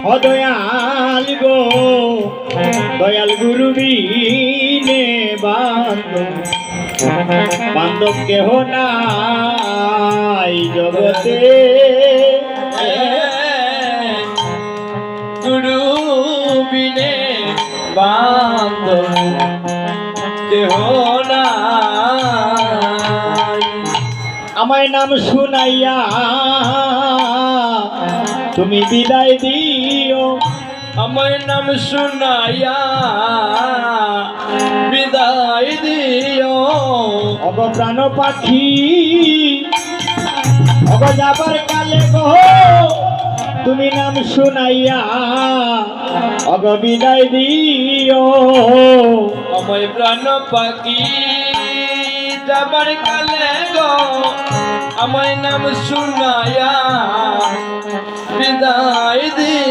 ও দয়াল গো দয়াল গুরু বিনে বান্ধব কেহ নাই জগতে গুরু বিনে বান্ধব কেহ নাই। আমায় নাম শুনাইয়া তুমি বিদায় দিও, আমার নাম শুনাইয়া বিদায় দিও। অগ প্রাণ পাখি অগ যাবার কালে গো তুমি নাম শুনাইয়া অগ বিদায় দিও। আমার প্রাণ পাখি যাবার কালে গো আমার নাম শুনাইয়া বিদায় দিও।